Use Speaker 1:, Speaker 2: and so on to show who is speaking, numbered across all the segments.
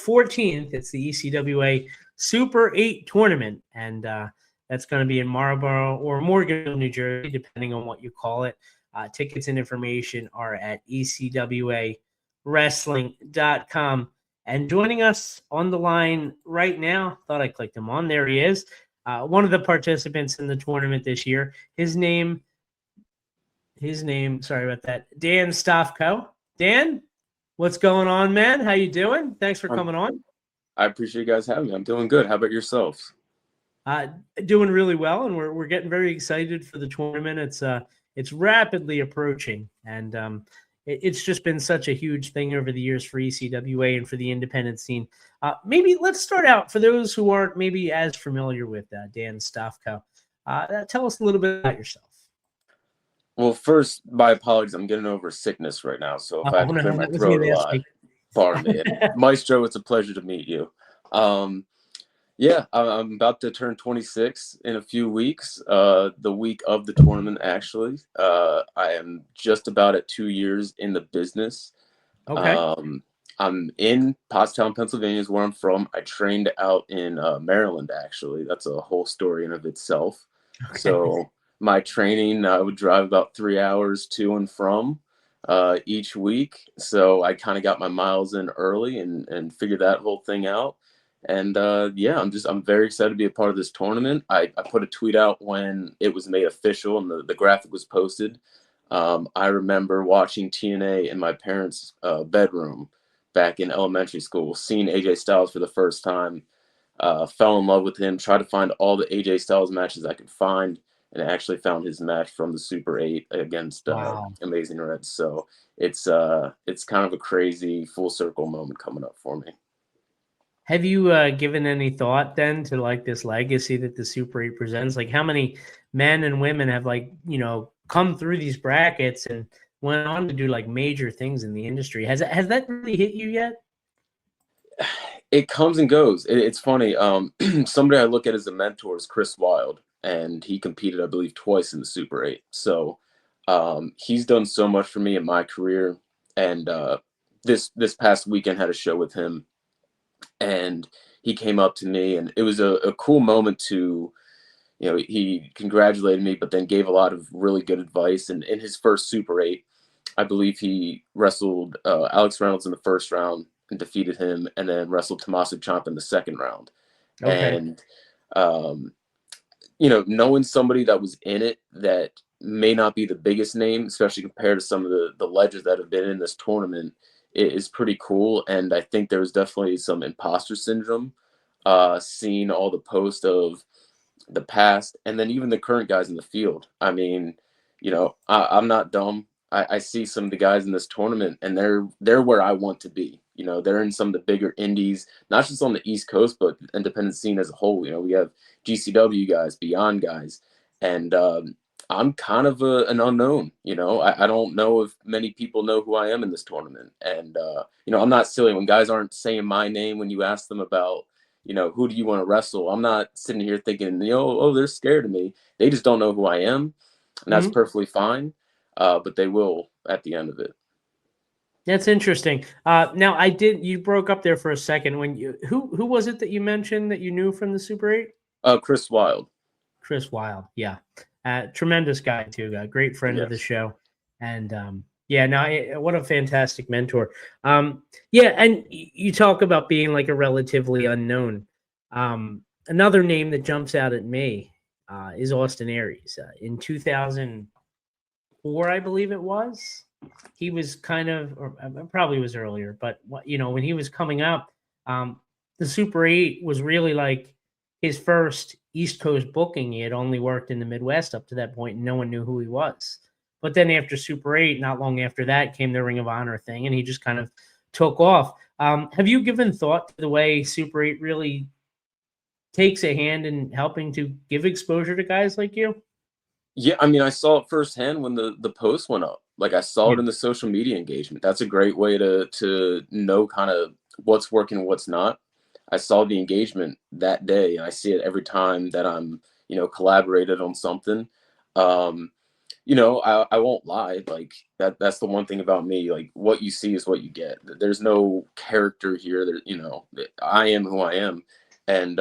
Speaker 1: 14th. It's the ECWA Super 8 tournament, and that's going to be in Marlborough or Morganville, New Jersey, depending on what you call it. Tickets and information are at ecwawrestling.com. And joining us on the line right now, thought I clicked him on. There he is. One of the participants in the tournament this year. His name, sorry about that, Dan Stofko. Dan, what's going on, man? How you doing? Thanks for coming on.
Speaker 2: I appreciate you guys having me. I'm doing good. How about yourselves?
Speaker 1: Doing really well, and we're getting very excited for the tournament. It's rapidly approaching, and it's just been such a huge thing over the years for ECWA and for the independent scene. Maybe let's start out for those who aren't maybe as familiar with Dan Stofko. Tell us a little bit about yourself.
Speaker 2: Well, first, my apologies. I'm getting over sickness right now, so if I have to clear my throat a lot, pardon me. Maestro, it's a pleasure to meet you. Yeah, I'm about to turn 26 in a few weeks, the week of the tournament, actually. I am just about at 2 years in the business.
Speaker 1: Okay.
Speaker 2: I'm in Pottstown, Pennsylvania is where I'm from. I trained out in Maryland, actually. That's a whole story in of itself.
Speaker 1: Okay.
Speaker 2: So my training, I would drive about 3 hours to and from each week. So I kind of got my miles in early and figured that whole thing out. And yeah, I'm very excited to be a part of this tournament. I put a tweet out when it was made official and the graphic was posted. I remember watching TNA in my parents' bedroom back in elementary school, seeing AJ Styles for the first time, fell in love with him, tried to find all the AJ Styles matches I could find, and I actually found his match from the Super 8 against Amazing Red. So it's kind of a crazy full circle moment coming up for me.
Speaker 1: Have you given any thought then to like this legacy that the Super 8 presents? Like how many men and women have come through these brackets and went on to do like major things in the industry? Has that really hit you yet?
Speaker 2: It comes and goes. It's funny. Somebody I look at as a mentor is Chris Wilde, and he competed, I believe, twice in the Super 8. So he's done so much for me in my career. And this past weekend had a show with him. And he came up to me, and it was a cool moment to, he congratulated me, but then gave a lot of really good advice. And in his first Super 8, I believe he wrestled Alex Reynolds in the first round and defeated him, and then wrestled Tommaso Ciampa in the second round. Okay. And, knowing somebody that was in it that may not be the biggest name, especially compared to some of the legends that have been in this tournament, is pretty cool. And I think there was definitely some imposter syndrome, seeing all the posts of the past and then even the current guys in the field. I mean, I'm not dumb. I see some of the guys in this tournament, and they're where I want to be. They're in some of the bigger indies, not just on the East Coast, but independent scene as a whole. We have GCW guys, Beyond guys, and I'm kind of an unknown. I don't know if many people know who I am in this tournament. And, I'm not silly when guys aren't saying my name when you ask them about, who do you want to wrestle? I'm not sitting here thinking, they're scared of me. They just don't know who I am. And that's perfectly fine. But they will at the end of it.
Speaker 1: That's interesting. Now you broke up there for a second when who was it that you mentioned that you knew from the Super 8?
Speaker 2: Chris Wilde.
Speaker 1: Chris Wilde. Yeah. Tremendous guy too, a great friend of the show. And what a fantastic mentor. And you talk about being like a relatively unknown. Another name that jumps out at me is Austin Aries. In 2004, I believe it was, he was or probably was earlier, but when he was coming up, the Super 8 was really like his first East Coast booking. He had only worked in the Midwest up to that point, and no one knew who he was. But then after Super 8, not long after that, came the Ring of Honor thing, and he just kind of took off. Have you given thought to the way Super 8 really takes a hand in helping to give exposure to guys like you?
Speaker 2: Yeah, I mean, I saw it firsthand when the post went up. Like, I saw it in the social media engagement. That's a great way to know kind of what's working and what's not. I saw the engagement that day, and I see it every time that I'm, collaborated on something. I won't lie. Like that's the one thing about me. Like what you see is what you get. There's no character here. I am who I am. And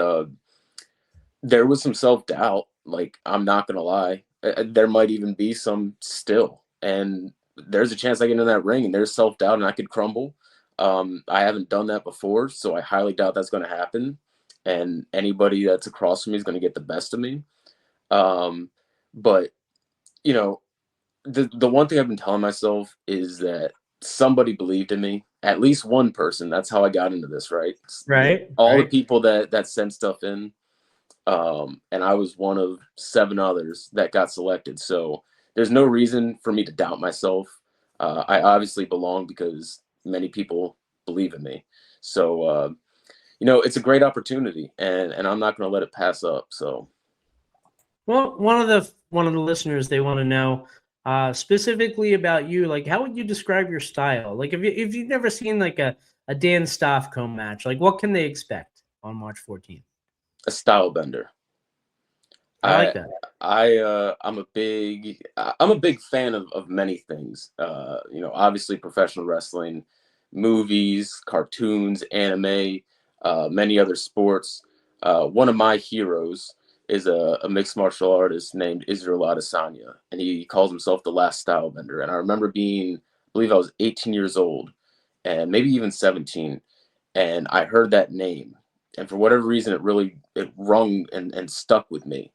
Speaker 2: there was some self-doubt. Like I'm not gonna lie. There might even be some still. And there's a chance I get in that ring and there's self-doubt and I could crumble. I haven't done that before, so I highly doubt that's gonna happen. And anybody that's across from me is gonna get the best of me. But you know, the one thing I've been telling myself is that somebody believed in me. At least one person. That's how I got into this, right?
Speaker 1: Right.
Speaker 2: All the
Speaker 1: Right.
Speaker 2: people that sent stuff in, and I was one of 7 others that got selected. So there's no reason for me to doubt myself. I obviously belong because many people believe in me. So it's a great opportunity, and I'm not going to let it pass up. So.
Speaker 1: Well, one of the listeners, they want to know specifically about you. Like, how would you describe your style? Like, if you've never seen like a Dan Stofko match, like what can they expect on March 14th?
Speaker 2: A style bender.
Speaker 1: I like
Speaker 2: I
Speaker 1: that.
Speaker 2: I'm a big fan of many things. Obviously professional wrestling, movies, cartoons, anime, many other sports. One of my heroes is a mixed martial artist named Israel Adesanya, and he calls himself the last style bender. And I remember I believe I was 18 years old, and maybe even 17, and I heard that name, and for whatever reason, it rung and stuck with me.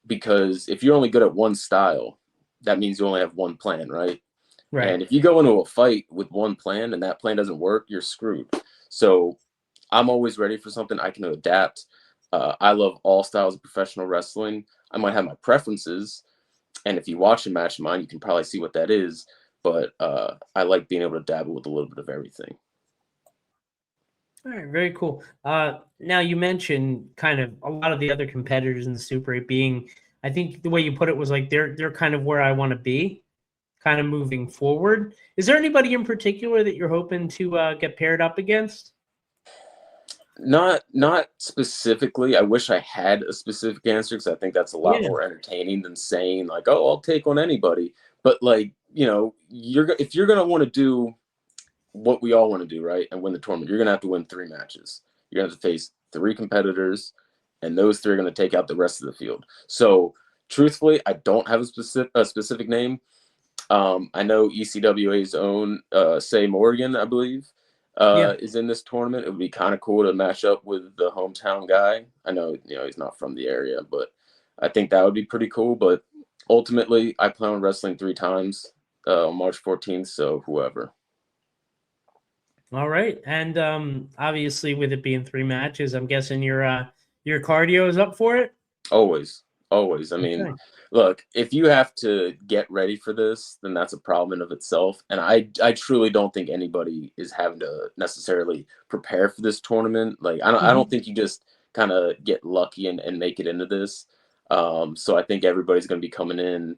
Speaker 2: Because if you're only good at one style, that means you only have one plan, right?
Speaker 1: Right.
Speaker 2: And if you go into a fight with one plan and that plan doesn't work, you're screwed. So I'm always ready for something I can adapt. I love all styles of professional wrestling. I might have my preferences, and if you watch a match of mine, you can probably see what that is. But I like being able to dabble with a little bit of everything.
Speaker 1: All right, very cool. Now you mentioned kind of a lot of the other competitors in the Super 8 being, I think the way you put it was like they're kind of where I want to be, kind of moving forward. Is there anybody in particular that you're hoping to get paired up against?
Speaker 2: Not specifically. I wish I had a specific answer because I think that's a lot
Speaker 1: Yeah,
Speaker 2: more entertaining than saying like, "Oh, I'll take on anybody." But like, if you're gonna want to do what we all want to do, right, and win the tournament, you're gonna have to win 3 matches. You're gonna have to face 3 competitors, and those 3 are gonna take out the rest of the field. So, truthfully, I don't have a specific name. I know ECWA's own Say Morgan, I believe,
Speaker 1: yeah.
Speaker 2: is in this tournament. It would be kind of cool to match up with the hometown guy. I know, he's not from the area, but I think that would be pretty cool. But ultimately, I plan on wrestling 3 times on March 14th, so whoever.
Speaker 1: All right, and obviously with it being 3 matches, I'm guessing your cardio is up for it.
Speaker 2: Always, always. I mean,
Speaker 1: Okay.
Speaker 2: look, if you have to get ready for this, then that's a problem in of itself. And I truly don't think anybody is having to necessarily prepare for this tournament. Like, I don't
Speaker 1: Mhm.
Speaker 2: think you just kind of get lucky and make it into this. So I think everybody's going to be coming in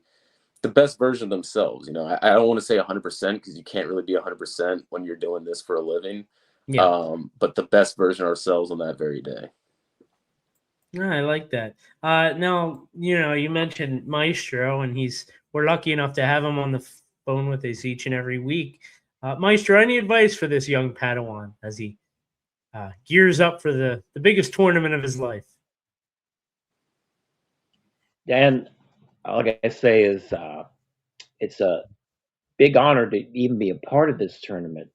Speaker 2: the best version of themselves. I don't want to say 100% because you can't really be 100% when you're doing this for a living.
Speaker 1: Yeah.
Speaker 2: But the best version of ourselves on that very day.
Speaker 1: No, I like that. Now, you mentioned Maestro, and we're lucky enough to have him on the phone with us each and every week. Maestro, any advice for this young Padawan as he gears up for the biggest tournament of his life?
Speaker 3: Dan, all I gotta say is it's a big honor to even be a part of this tournament,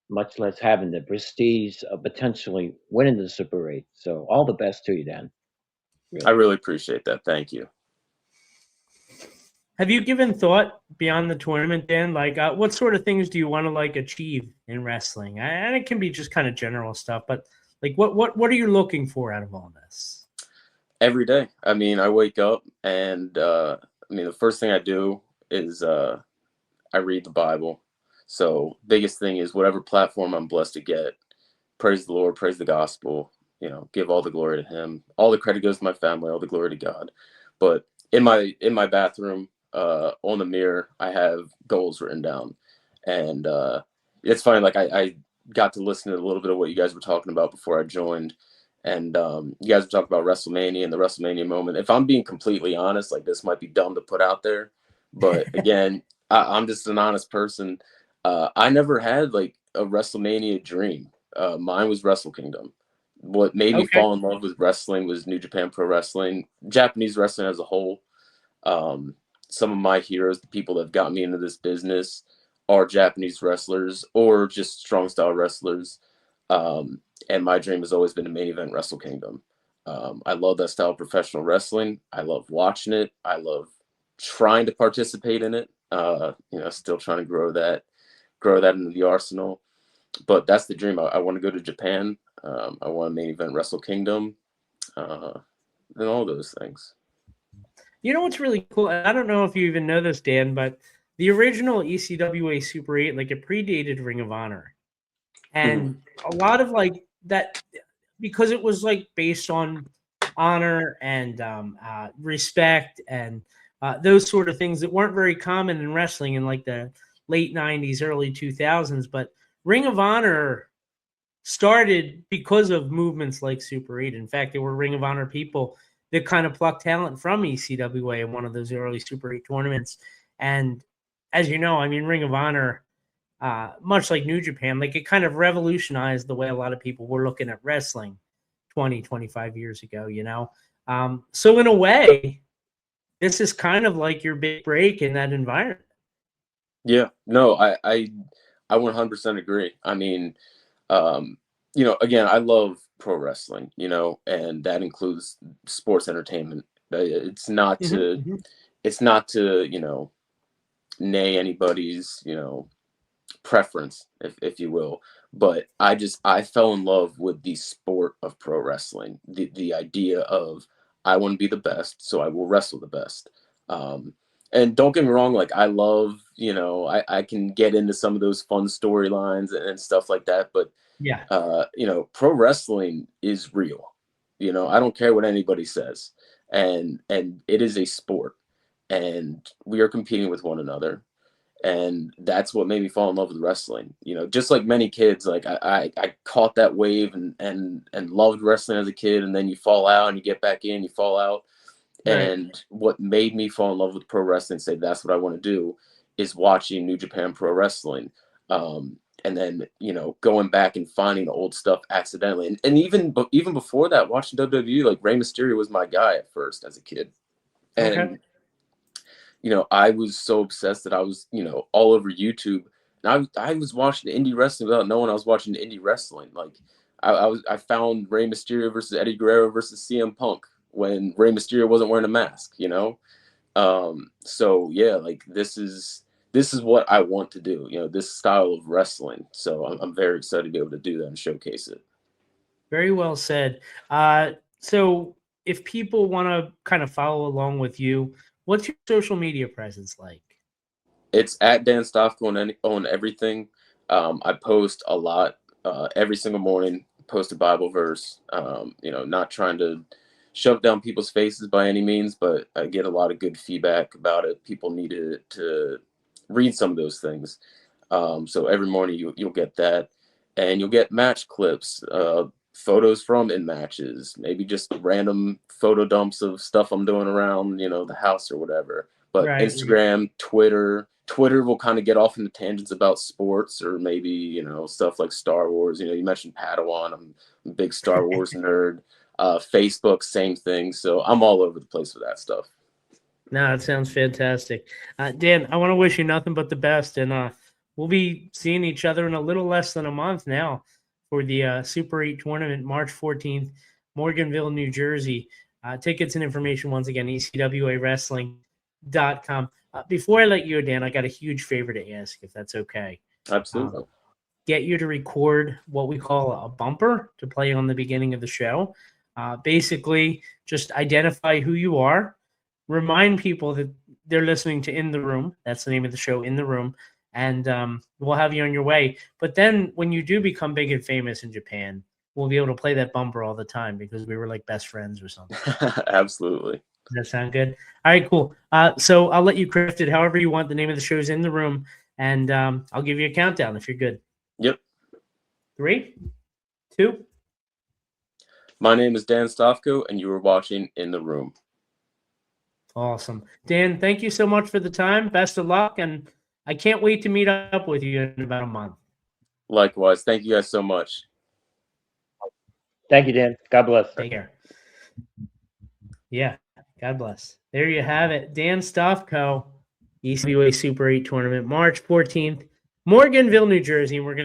Speaker 3: much less having the prestige of potentially winning the Super 8. So all the best to you, Dan.
Speaker 2: I
Speaker 3: Really.
Speaker 2: really appreciate that. Thank you.
Speaker 1: Have you given thought beyond the tournament, Dan? Like, what sort of things do you want to like achieve in wrestling? And it can be just kind of general stuff, but like, what are you looking for out of all this?
Speaker 2: Every day. I mean, I wake up and the first thing I do is I read the Bible. So biggest thing is whatever platform I'm blessed to get, praise the Lord, praise the gospel, give all the glory to him. All the credit goes to my family, all the glory to God. But in my bathroom, on the mirror, I have goals written down. And it's funny, like I got to listen to a little bit of what you guys were talking about before I joined. And you guys were talking about WrestleMania and the WrestleMania moment. If I'm being completely honest, like this might be dumb to put out there, But again, I'm just an honest person. I never had like a WrestleMania dream. Mine was Wrestle Kingdom. What made me
Speaker 1: Okay.
Speaker 2: fall in love with wrestling was New Japan Pro Wrestling, Japanese wrestling as a whole. Um, some of my heroes, the people that have got me into this business, are Japanese wrestlers or just strong style wrestlers. And my dream has always been to main event Wrestle Kingdom. I love that style of professional wrestling. I love watching it. I love trying to participate in it. Still trying to grow that into the arsenal. But that's the dream. I want to go to Japan. I want to main event Wrestle Kingdom, and all those things.
Speaker 1: You know what's really cool? I don't know if you even know this, Dan, but the original ECWA Super 8, like it predated Ring of Honor. And a lot of like that, because it was like based on honor and respect and those sort of things that weren't very common in wrestling in like the late 90s, early 2000s. But Ring of Honor started because of movements like Super 8. In fact, there were Ring of Honor people that kind of plucked talent from ECWA in one of those early Super 8 tournaments. And as you know, I mean, Ring of Honor, much like New Japan, like it kind of revolutionized the way a lot of people were looking at wrestling 20, 25 years ago, you know? So in a way, this is kind of like your big break in that environment.
Speaker 2: Yeah, no, I 100% agree. I mean, again, I love pro wrestling, and that includes sports entertainment. It's not to,
Speaker 1: Mm-hmm.
Speaker 2: it's not to, nay anybody's, preference, if you will. But I fell in love with the sport of pro wrestling. The idea of I want to be the best, so I will wrestle the best. And don't get me wrong, like I love, I can get into some of those fun storylines and stuff like that. But
Speaker 1: Yeah.
Speaker 2: pro wrestling is real. I don't care what anybody says, and it is a sport, and we are competing with one another, and that's what made me fall in love with wrestling. Just like many kids, like I caught that wave and loved wrestling as a kid, and then you fall out and you get back in, you fall out.
Speaker 1: Right.
Speaker 2: And what made me fall in love with pro wrestling, say that's what I want to do, is watching New Japan Pro Wrestling. And then, going back and finding the old stuff accidentally. And even before that, watching WWE, like Rey Mysterio was my guy at first as a kid.
Speaker 1: Okay.
Speaker 2: And, I was so obsessed that I was, all over YouTube. And I was watching indie wrestling without knowing I was watching indie wrestling. Like I found Rey Mysterio versus Eddie Guerrero versus CM Punk when Rey Mysterio wasn't wearing a mask, So yeah, like this is what I want to do, this style of wrestling. So I'm very excited to be able to do that and showcase it.
Speaker 1: Very well said. So if people want to kind of follow along with you, what's your social media presence like?
Speaker 2: It's at Dan Stofko on everything. I post a lot every single morning. Post a Bible verse. Not trying to shove down people's faces by any means, but I get a lot of good feedback about it. People need to read some of those things. So every morning you'll get that, and you'll get match clips, photos from in matches, maybe just random photo dumps of stuff I'm doing around, the house or whatever. But
Speaker 1: Right.
Speaker 2: Instagram, Twitter will kind of get off into tangents about sports or maybe, stuff like Star Wars. You mentioned Padawan. I'm a big Star Wars nerd. Facebook, same thing. So I'm all over the place with that stuff.
Speaker 1: No, it sounds fantastic. Dan, I want to wish you nothing but the best. And we'll be seeing each other in a little less than a month now for the Super 8 tournament, March 14th, Morganville, New Jersey. Tickets and information, once again, ecwawrestling.com. Before I let you go, Dan, I got a huge favor to ask, if that's okay.
Speaker 2: Absolutely.
Speaker 1: Get you to record what we call a bumper to play on the beginning of the show. Basically, just identify who you are. Remind people that they're listening to In the Room. That's the name of the show, In the Room. And we'll have you on your way. But then when you do become big and famous in Japan, we'll be able to play that bumper all the time because we were like best friends or something.
Speaker 2: Absolutely.
Speaker 1: Does that sound good? All right, cool. So I'll let you craft it however you want. The name of the show is In the Room. And I'll give you a countdown if you're good.
Speaker 2: Yep.
Speaker 1: 3, 2.
Speaker 2: My name is Dan Stofko, and you are watching In the Room.
Speaker 1: Awesome. Dan, thank you so much for the time. Best of luck. And I can't wait to meet up with you in about a month.
Speaker 2: Likewise. Thank you guys so much.
Speaker 3: Thank you, Dan. God bless.
Speaker 1: Take care. Yeah. God bless. There you have it. Dan Stofko, East Heavyweight Super 8 tournament, March 14th, Morganville, New Jersey. And we're going